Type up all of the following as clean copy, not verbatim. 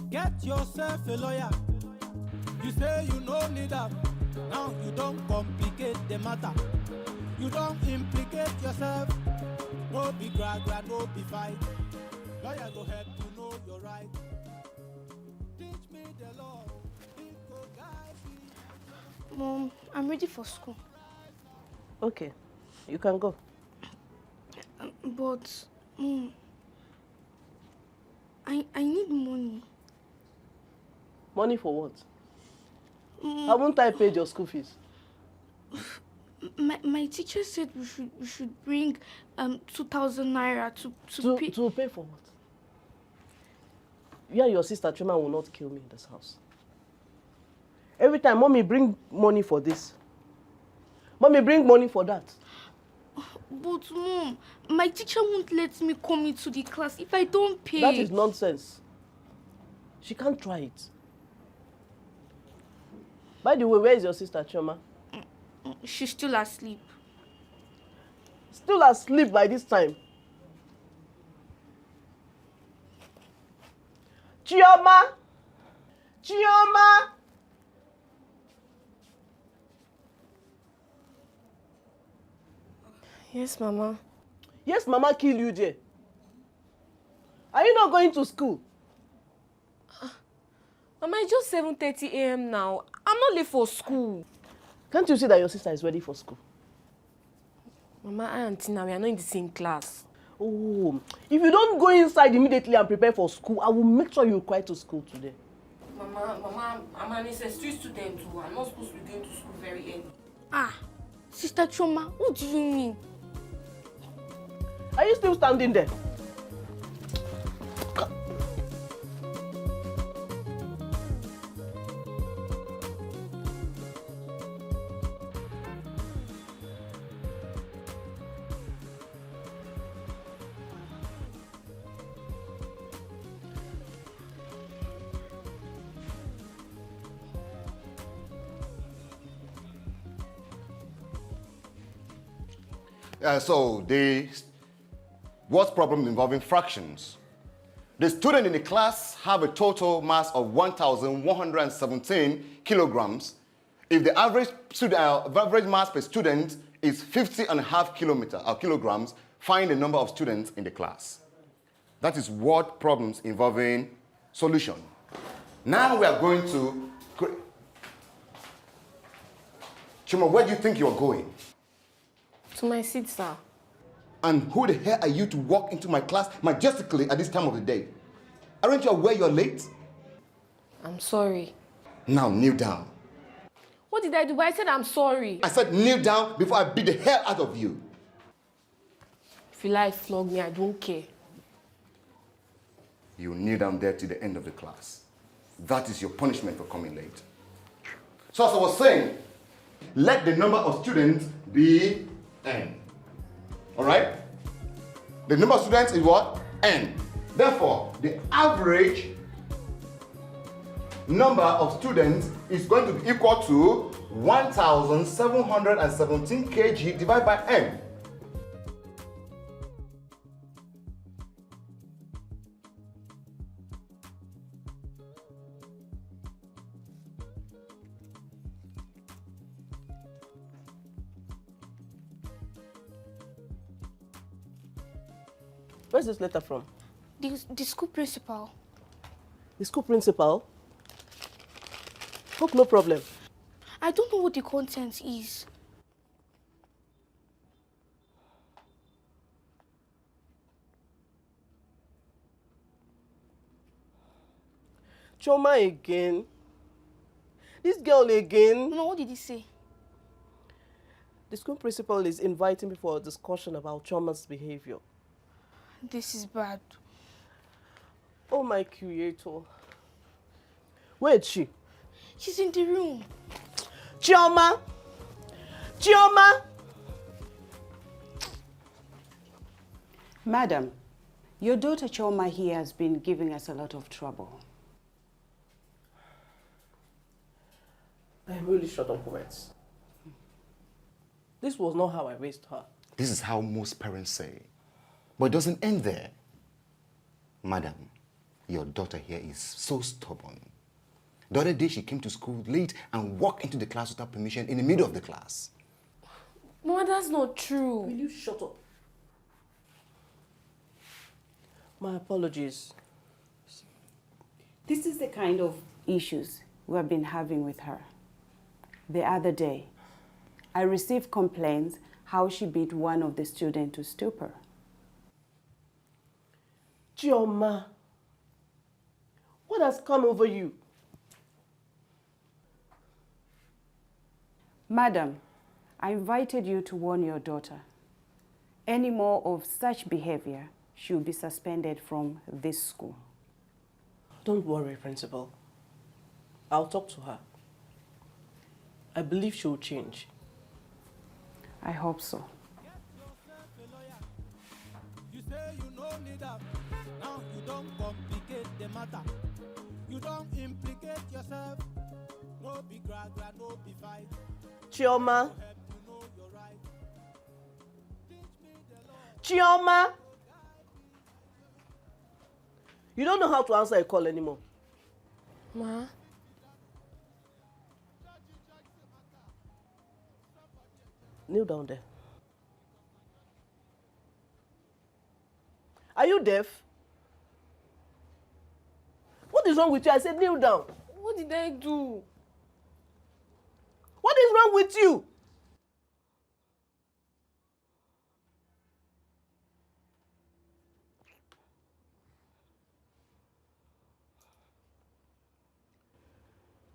Get yourself a lawyer. You say you no need them. Now you don't complicate the matter. You don't implicate yourself. No be gra, no be fight. Lawyer go help you know your right. Teach me the law. It go guide me. Mom, I'm ready for school. Okay, you can go. But, Mom, I need money. Money for what? Haven't I paid your school fees? My teacher said we should bring 2,000 naira to pay. To pay for what? You and your sister Chuma will not kill me in this house. Every time, Mommy bring money for this. Mommy bring money for that. But Mom, my teacher won't let me come into the class if I don't pay. That is nonsense. She can't try it. By the way, where is your sister Choma? She's still asleep. Still asleep by this time. Chioma! Chioma! Yes, Mama. Yes, Mama kill you there. Are you not going to school? Mama, it's just 7:30 a.m. now. I'm not late for school. Can't you see that your sister is ready for school? Mama, I and Tina, we are not in the same class. Oh, if you don't go inside immediately and prepare for school, I will make sure you cry to school today. Mama, I'm an SS3 student too. I'm not supposed to be going to school very early. Sister Choma, what do you mean? Are you still standing there? What's problem involving fractions? The student in the class have a total mass of 1,117 kilograms. If the average mass per student is 50.5 kilograms, find the number of students in the class. That is word problems involving solution. Now we are going to... Chuma, where do you think you are going? To my seat, sir. And who the hell are you to walk into my class majestically at this time of the day? Aren't you aware you're late? I'm sorry. Now kneel down. What did I do? I said I'm sorry. I said kneel down before I beat the hell out of you. If you like flog me, I don't care. You kneel down there till the end of the class. That is your punishment for coming late. So as I was saying, let the number of students be n. All right? The number of students is what? N. Therefore, the average number of students is going to be equal to 1,717 kg divided by n. Where's this letter from? The school principal. The school principal? Hope no problem. I don't know what the content is. Choma again? This girl again? No, what did he say? The school principal is inviting me for a discussion about Choma's behavior. This is bad. Oh my creator. Where is she? She's in the room. Chioma! Chioma! Madam, your daughter Chioma here has been giving us a lot of trouble. I'm really short on words. This was not how I raised her. This is how most parents say. But it doesn't end there. Madam, your daughter here is so stubborn. The other day she came to school late and walked into the class without permission in the middle of the class. Mama, that's not true. Will you shut up? My apologies. This is the kind of issues we have been having with her. The other day, I received complaints how she beat one of the students to stupor. Chioma, what has come over you? Madam, I invited you to warn your daughter. Any more of such behavior, she will be suspended from this school. Don't worry, Principal. I'll talk to her. I believe she will change. I hope so. You say you no need her. Now you don't complicate the matter. You don't implicate yourself. No be gra, no be fight. Chioma. Help you know your right. Chioma. You don't know how to answer a call anymore. Ma? Kneel down there. Are you deaf? What is wrong with you? I said kneel down. What did I do? What is wrong with you?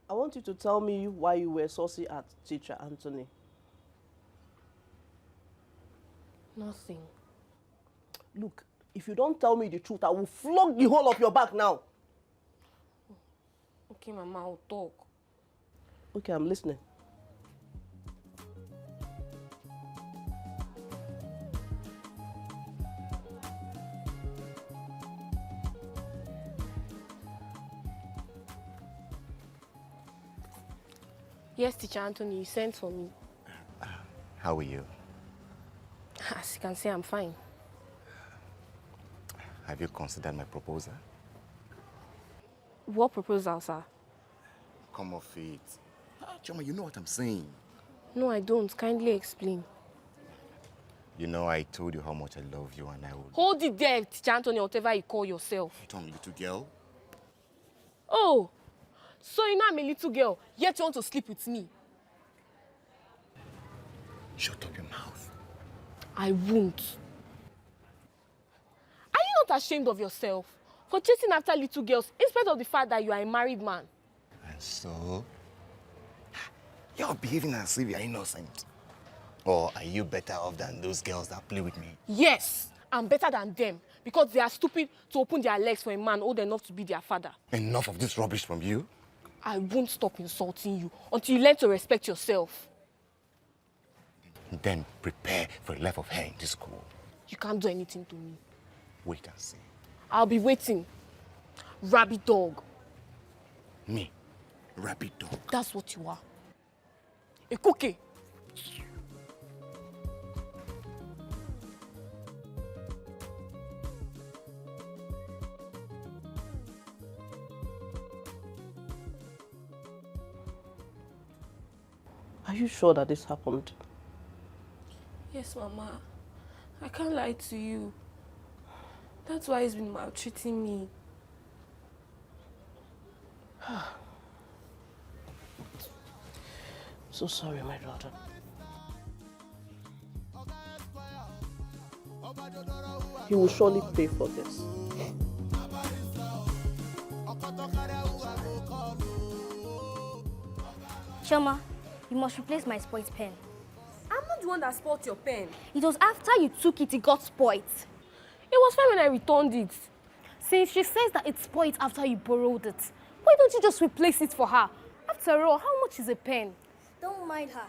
I want you to tell me why you were saucy at teacher Anthony. Nothing. Look, if you don't tell me the truth, I will flog the whole of your back now. Okay, Mama, I'll talk. Okay, I'm listening. Yes, Teacher Anthony, you sent for me. How are you? As you can see, I'm fine. Have you considered my proposal? What proposal, sir? Come off it. Choma, you know what I'm saying. No, I don't. Kindly explain. You know I told you how much I love you and I would... Hold it there, Teacher Anthony, whatever you call yourself. Tom, little girl. Oh, so you know I'm a little girl, yet you want to sleep with me? Shut up your mouth. I won't. Are you not ashamed of yourself for chasing after little girls in spite of the fact that you are a married man? And so, you're behaving as if you're innocent. Or are you better off than those girls that play with me? Yes, I'm better than them because they are stupid to open their legs for a man old enough to be their father. Enough of this rubbish from you. I won't stop insulting you until you learn to respect yourself. Then prepare for a life of hair in this school. You can't do anything to me. Wait and see. I'll be waiting. Rabbit dog. Me, rabbit dog. That's what you are. A cookie. Are you sure that this happened? Yes, Mama. I can't lie to you. That's why he's been maltreating me. So sorry, my daughter. He will surely pay for this. Chioma, you must replace my spoilt pen. I'm not the one that spoiled your pen. It was after you took it got spoilt. It was fine when I returned it. Since she says that it's spoilt after you borrowed it, why don't you just replace it for her? After all, how much is a pen? Don't mind her.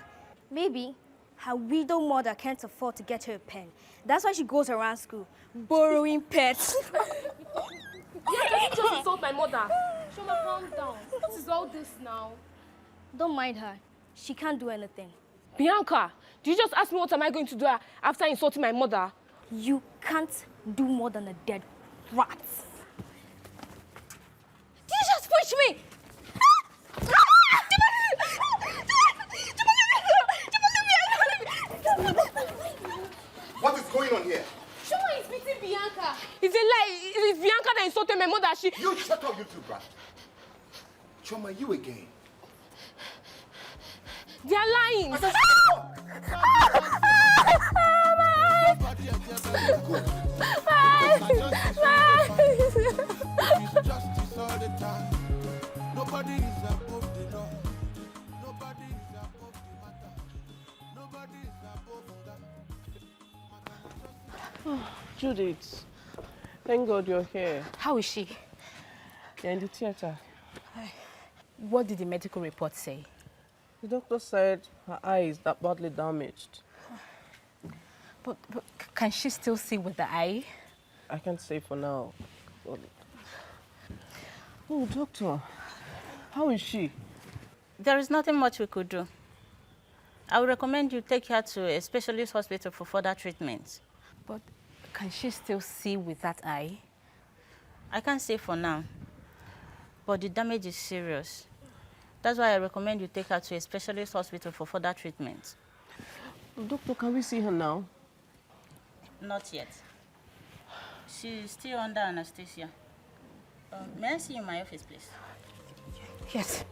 Maybe her widow mother can't afford to get her a pen. That's why she goes around school borrowing pets. Yeah, you just insult my mother. Shoma, calm down. What is all this now? Don't mind her. She can't do anything. Bianca, did you just ask me what am I going to do after insulting my mother? You can't do more than a dead rat. Did you just push me? What is going on here? Shoma is beating Bianca. It's a lie. It's Bianca that insulted my mother. You shut up, you two brats. Choma, you again. They are lying. Justice all the time. Nobody is above the law. Nobody is above the matter. Nobody is above that. Judith, thank God you're here. How is she? You're in the theater. What did the medical report say? The doctor said her eye is badly damaged. But can she still see with the eye? I can't say for now. Oh, doctor, how is she? There is nothing much we could do. I would recommend you take her to a specialist hospital for further treatment. But can she still see with that eye? I can't say for now, but the damage is serious. That's why I recommend you take her to a specialist hospital for further treatment. Doctor, can we see her now? Not yet. She's still under anesthesia. May I see you in my office, please? Yes.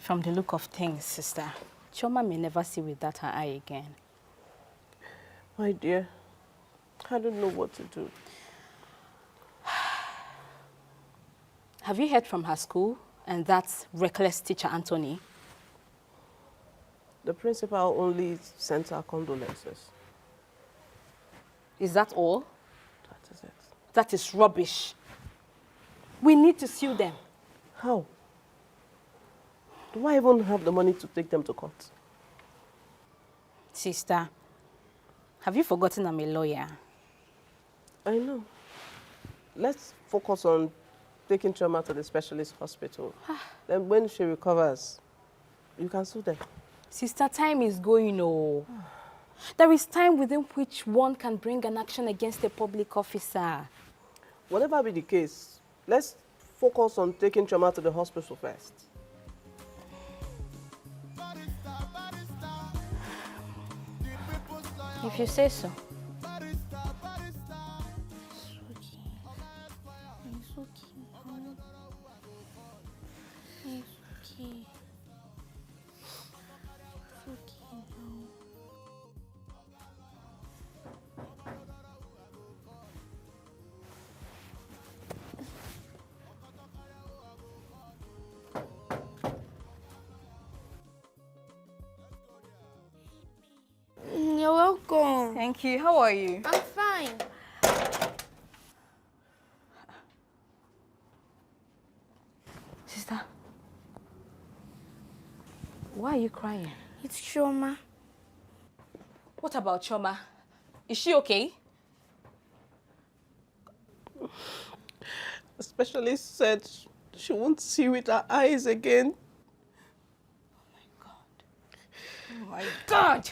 From the look of things, sister, Choma may never see with that her eye again. My dear, I don't know what to do. Have you heard from her school and that reckless teacher, Anthony? The principal only sent her condolences. Is that all? That is it. That is rubbish. We need to sue them. How? Do I even have the money to take them to court? Sister, have you forgotten I'm a lawyer? I know. Let's focus on taking Choma to the specialist hospital. Then when she recovers, you can sue them. Sister, time is going, oh. There is time within which one can bring an action against a public officer. Whatever be the case, let's focus on taking Choma to the hospital first. If you say so. You're welcome. Thank you. How are you? I'm fine. Sister, why are you crying? It's Choma. What about Choma? Is she okay? The specialist said she won't see with her eyes again. Oh my God!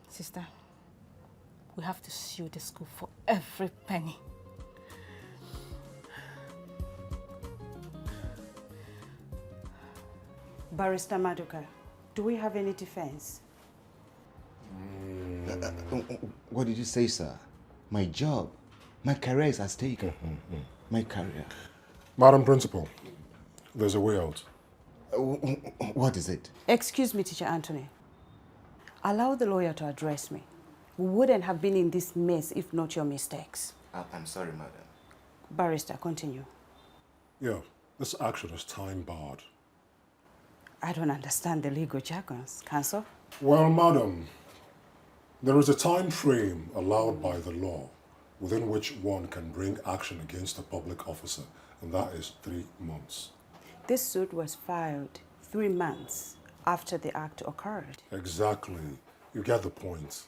Sister, we have to sue the school for every penny. Barrister Maduka, do we have any defense? What did you say, sir? My job, my career is at stake. My career. Madam Principal, There's a way out. What is it? Excuse me, Teacher Anthony. Allow the lawyer to address me. We wouldn't have been in this mess if not your mistakes. I'm sorry, madam. Barrister, continue. Yeah, this action is time-barred. I don't understand the legal jargons. Counsel? Well, madam, there is a time frame allowed by the law within which one can bring action against a public officer, and that is 3 months. This suit was filed 3 months after the act occurred. Exactly. You get the point.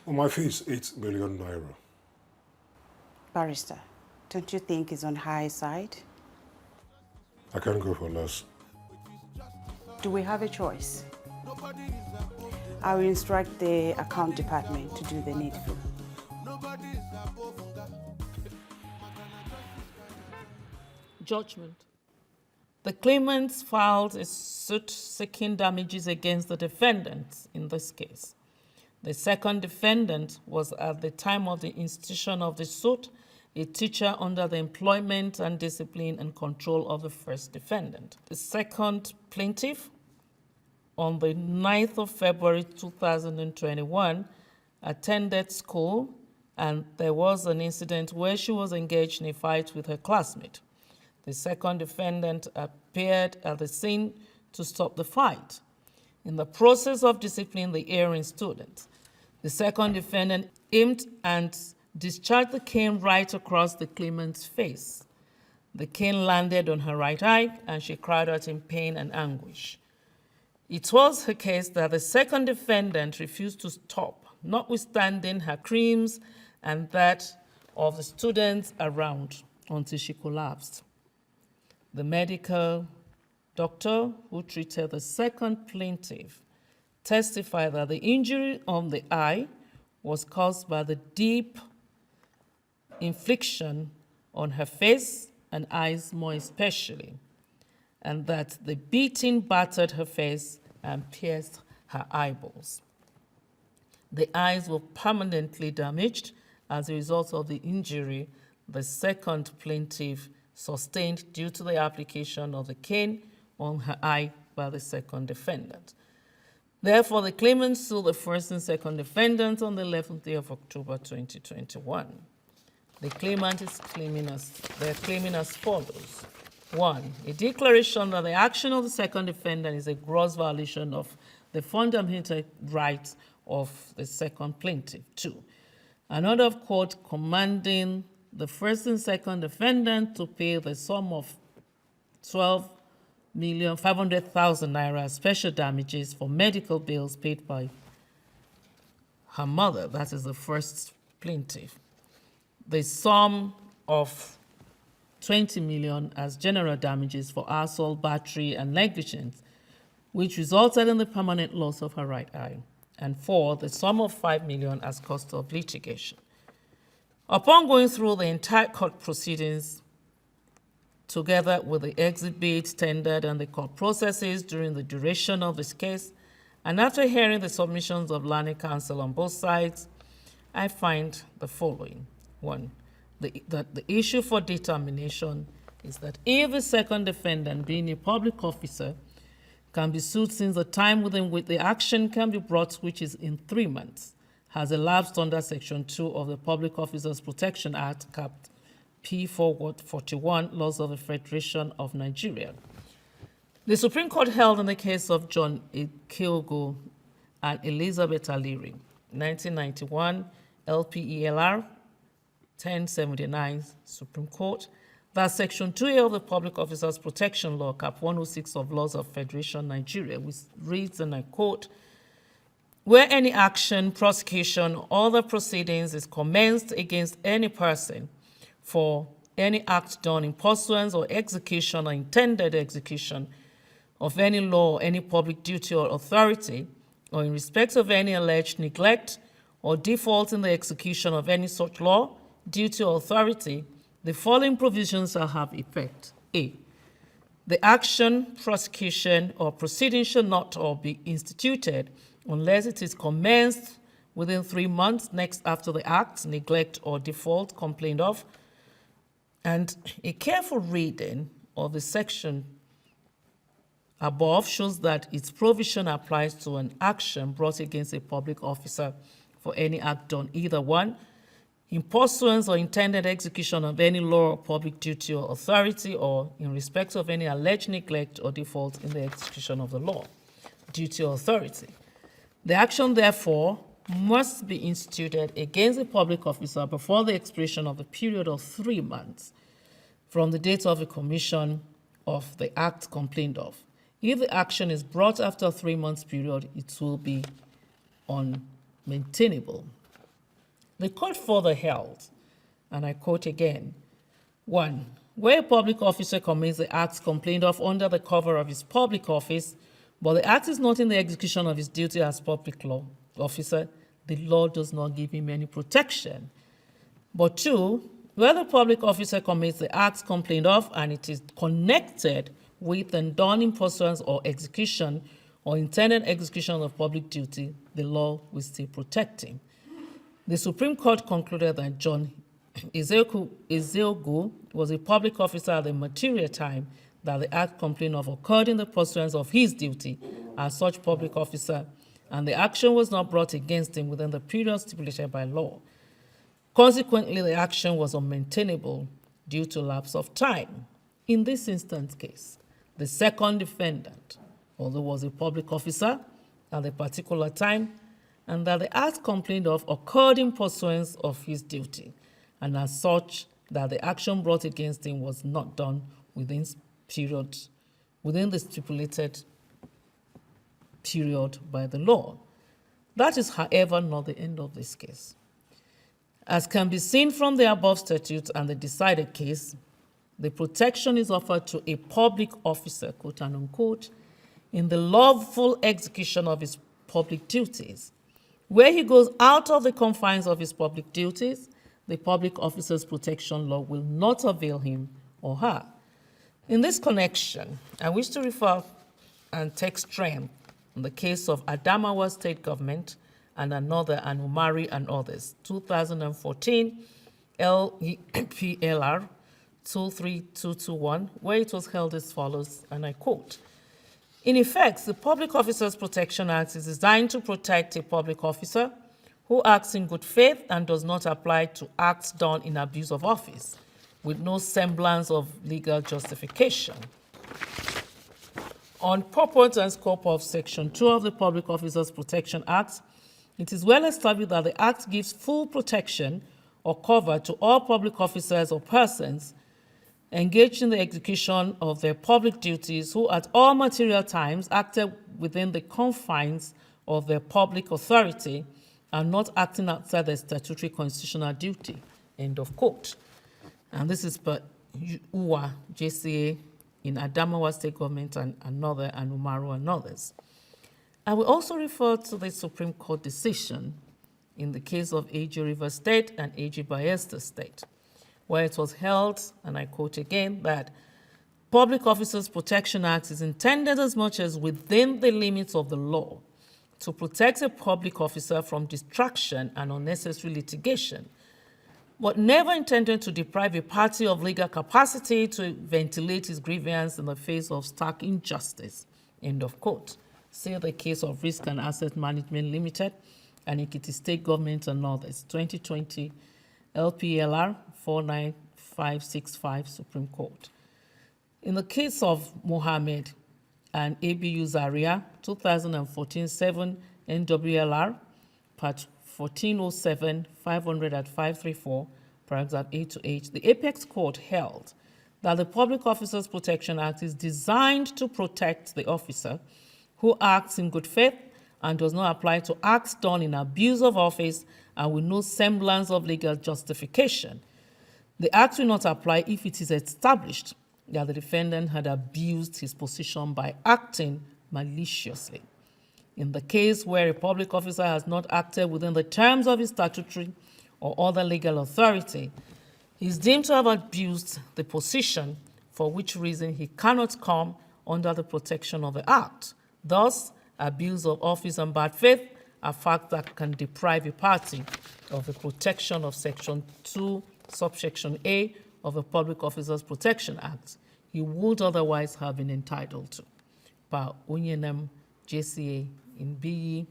Well, my fee is 8 million naira. Barrister, don't you think it's on high side? I can't go for less. Do we have a choice? I will instruct the account department to do the needful. Judgment. The claimants filed a suit seeking damages against the defendants in this case. The second defendant was, at the time of the institution of the suit, a teacher under the employment and discipline and control of the first defendant. The second plaintiff, on the 9th of February 2021, attended school, and there was an incident where she was engaged in a fight with her classmate. The second defendant appeared at the scene to stop the fight. In the process of disciplining the erring student, the second defendant aimed and discharged the cane right across the claimant's face. The cane landed on her right eye, and she cried out in pain and anguish. It was her case that the second defendant refused to stop, notwithstanding her screams and that of the students around, until she collapsed. The medical doctor who treated the second plaintiff testified that the injury on the eye was caused by the deep infliction on her face and eyes more especially, and that the beating battered her face and pierced her eyeballs. The eyes were permanently damaged as a result of the injury the second plaintiff sustained due to the application of the cane on her eye by the second defendant. Therefore, the claimant sued the first and second defendants on the 11th day of October 2021. The claimant is claiming as follows. 1, a declaration that the action of the second defendant is a gross violation of the fundamental rights of the second plaintiff. 2, an order of court commanding the first and second defendant to pay the sum of 12,500,000 naira special damages for medical bills paid by her mother, that is the first plaintiff. The sum of 20 million as general damages for assault, battery, and negligence, which resulted in the permanent loss of her right eye. And 4, the sum of 5 million as cost of litigation. Upon going through the entire court proceedings, together with the exhibits tendered and the court processes during the duration of this case, and after hearing the submissions of learned counsel on both sides, I find the following. 1, that the issue for determination is that if the second defendant, being a public officer, can be sued since the time within which the action can be brought, which is in 3 months, has elapsed under Section 2 of the Public Officers Protection Act, capped P441, Laws of the Federation of Nigeria. The Supreme Court held in the case of John Ikiogo and Elizabeth Aliri, 1991, LPELR 1079, Supreme Court, that Section 2A of the Public Officers Protection Law, Cap 106 of Laws of Federation Nigeria, which reads, and I quote, where any action, prosecution, or other proceedings is commenced against any person for any act done in pursuance or execution or intended execution of any law or any public duty or authority, or in respect of any alleged neglect or default in the execution of any such law, duty, or authority, the following provisions shall have effect. A, the action, prosecution, or proceeding shall not or be instituted unless it is commenced within 3 months next after the act, neglect, or default complained of. And a careful reading of the section above shows that its provision applies to an action brought against a public officer for any act done, either one, in pursuance or intended execution of any law or public duty or authority, or in respect of any alleged neglect or default in the execution of the law, duty or authority. The action, therefore, must be instituted against a public officer before the expiration of a period of 3 months from the date of the commission of the act complained of. If the action is brought after a 3 months period, it will be unmaintainable. The court further held, and I quote again, 1. Where a public officer commits the acts complained of under the cover of his public office, but the act is not in the execution of his duty as public law officer, the law does not give him any protection. But 2, where the public officer commits the acts complained of and it is connected with and done in pursuance or execution or intended execution of public duty, the law will still protect him. The Supreme Court concluded that John Ezeogu was a public officer at the material time that the act complained of occurred in the pursuance of his duty as such public officer, and the action was not brought against him within the period stipulated by law. Consequently, the action was unmaintainable due to lapse of time. In this instance case, the second defendant, although was a public officer at the particular time, and that the act complained of occurred in pursuance of his duty, and as such, that the action brought against him was not done within the stipulated period by the law. That is, however, not the end of this case. As can be seen from the above statute and the decided case, the protection is offered to a public officer, quote and unquote, in the lawful execution of his public duties. Where he goes out of the confines of his public duties, the public officer's protection law will not avail him or her. In this connection, I wish to refer and take strength in the case of Adamawa State Government and another, and Umari and others, 2014 LPLR 23221, where it was held as follows, and I quote, "In effect, the Public Officers Protection Act is designed to protect a public officer who acts in good faith and does not apply to acts done in abuse of office, with no semblance of legal justification. On purport and scope of Section 2 of the Public Officers Protection Act, it is well established that the Act gives full protection or cover to all public officers or persons engaged in the execution of their public duties who at all material times acted within the confines of their public authority and not acting outside their statutory constitutional duty." End of quote. And this is per UWA, JCA in Adamawa State Government and another, and Umaru and others. I will also refer to the Supreme Court decision in the case of AG River State and AG Bayelsa State, where it was held, and I quote again, that Public Officers Protection Act is intended as much as within the limits of the law to protect a public officer from distraction and unnecessary litigation, but never intended to deprive a party of legal capacity to ventilate his grievance in the face of stark injustice. End of quote. See the case of Risk and Asset Management Limited and Ekiti State Government and others, 2020 LPLR 49565 Supreme Court. In the case of Mohammed and ABU Zaria, 2014-7 NWLR, Part 1407, 500 at 534, paragraph 8 to 8, the Apex Court held that the Public Officers Protection Act is designed to protect the officer who acts in good faith and does not apply to acts done in abuse of office and with no semblance of legal justification. The act will not apply if it is established that the defendant had abused his position by acting maliciously. In the case where a public officer has not acted within the terms of his statutory or other legal authority, he is deemed to have abused the position, for which reason he cannot come under the protection of the Act. Thus, abuse of office and bad faith are facts that can deprive a party of the protection of Section 2, subsection A of the Public Officers Protection Act. he would otherwise have been entitled to per Unyenem JCA in BE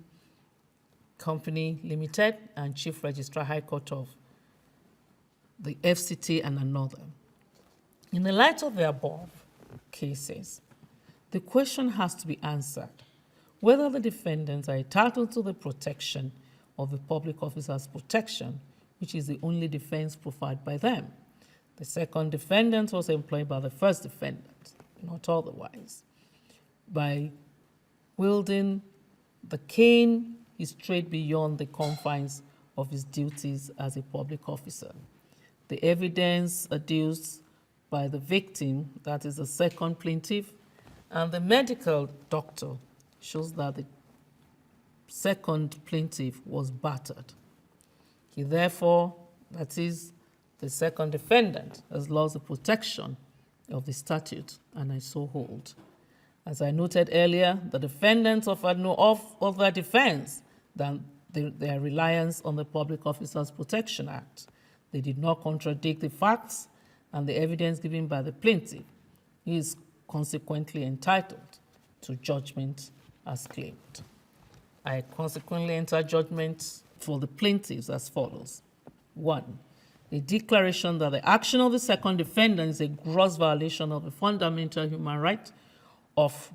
Company Limited and Chief Registrar High Court of the FCT and another. In the light of the above cases, the question has to be answered whether the defendants are entitled to the protection of the public officer's protection, which is the only defense provided by them. The second defendant was employed by the first defendant, not otherwise. By wielding the cane, he strayed beyond the confines of his duties as a public officer. The evidence adduced by the victim, that is the second plaintiff, and the medical doctor shows that the second plaintiff was battered. He therefore, that is the second defendant, has lost the protection of the statute, and I so hold. As I noted earlier, the defendants offered no other defense than their reliance on the Public Officers Protection Act. They did not contradict the facts and the evidence given by the plaintiff. He is consequently entitled to judgment as claimed. I consequently enter judgment for the plaintiffs as follows. 1. A declaration that the action of the second defendant is a gross violation of the fundamental human right of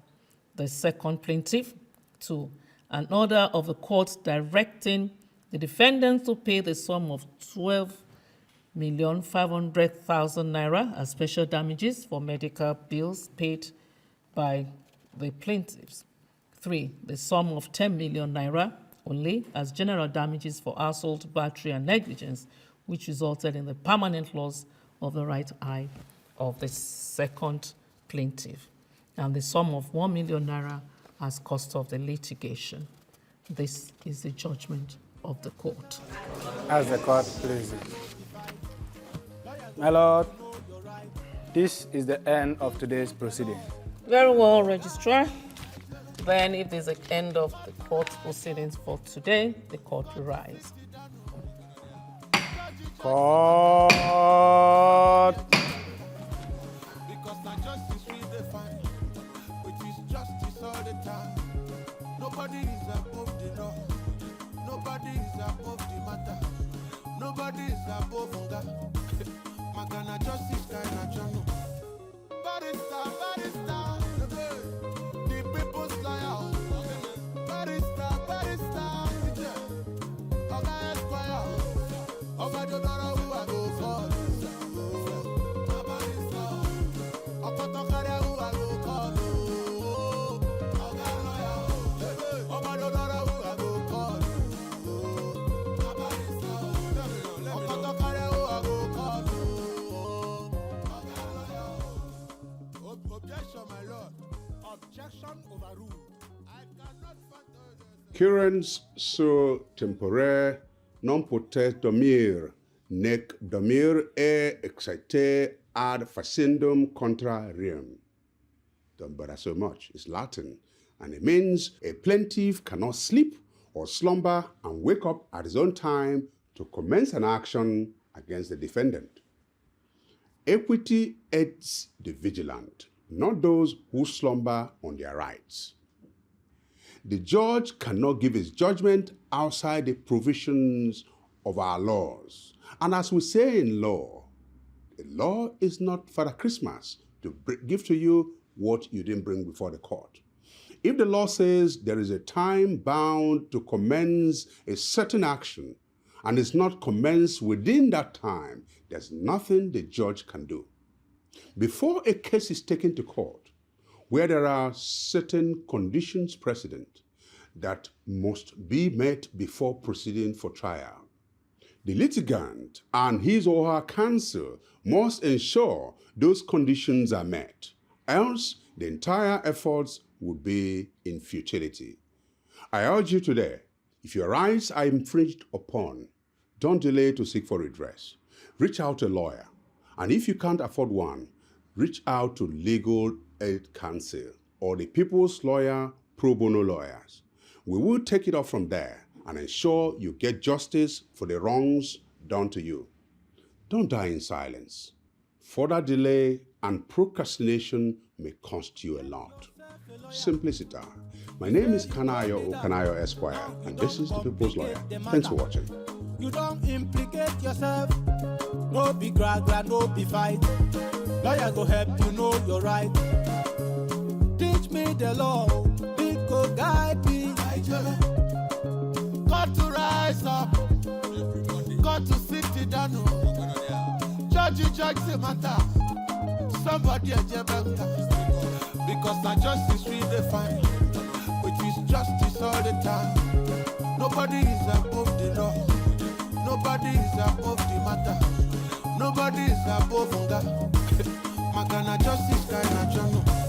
the second plaintiff. 2. An order of the court directing the defendant to pay the sum of 12,500,000 naira as special damages for medical bills paid by the plaintiffs. 3. The sum of 10 million naira only as general damages for assault, battery, and negligence, which resulted in the permanent loss of the right eye of the second plaintiff, and the sum of 1 million naira as cost of the litigation. This is the judgment of the court. As the court pleases. My lord, this is the end of today's proceeding. Very well, Registrar. Then, if there's an end of the court proceedings for today, the court will rise. Court. Because now justice we define, which is justice all the time. Nobody is above the law. Nobody is above the matter. Nobody is above hunger. Magana justice kind of channel. Barista, barista, the people's lawyer. Barista, barista, Oga Esquire. Oga Jodoro who I go for. Barista, Okotokare who I go call. Oga lawyer. Oga Jodoro who I go call. Barista, Okotokare who I go call. Objection, my lord. Objection overruled. I cannot Currens sur tempore non potes dormir, nec dormir excite ad facendum contra rem. Don't bother so much. It's Latin, and it means a plaintiff cannot sleep or slumber and wake up at his own time to commence an action against the defendant. Equity aids the vigilant, not those who slumber on their rights. The judge cannot give his judgment outside the provisions of our laws. And as we say in law, the law is not Father Christmas to give to you what you didn't bring before the court. If the law says there is a time bound to commence a certain action and it's not commenced within that time, there's nothing the judge can do. Before a case is taken to court, where there are certain conditions precedent that must be met before proceeding for trial, the litigant and his or her counsel must ensure those conditions are met, else the entire efforts would be in futility. I urge you today, if your rights are infringed upon, don't delay to seek for redress. Reach out to a lawyer, and if you can't afford one, reach out to Legal Aid Council or the People's Lawyer Pro Bono Lawyers. We will take it up from there and ensure you get justice for the wrongs done to you. Don't die in silence. Further delay and procrastination may cost you a lot. Simpliciter. My name is Kanayo or Kanayo Esquire, and this is the People's Lawyer. Thanks for watching. You don't implicate yourself. No be gra, no be fight. Lawyer go help you know your right. Teach me the law, big go guide me. Got to rise up, got to sit down. Judge the matter. Somebody a jebenta. Because our justice we define, which is justice all the time. Nobody is above the law. Nobody is above the matter. Nobody is above that. Magana justice kind of journal.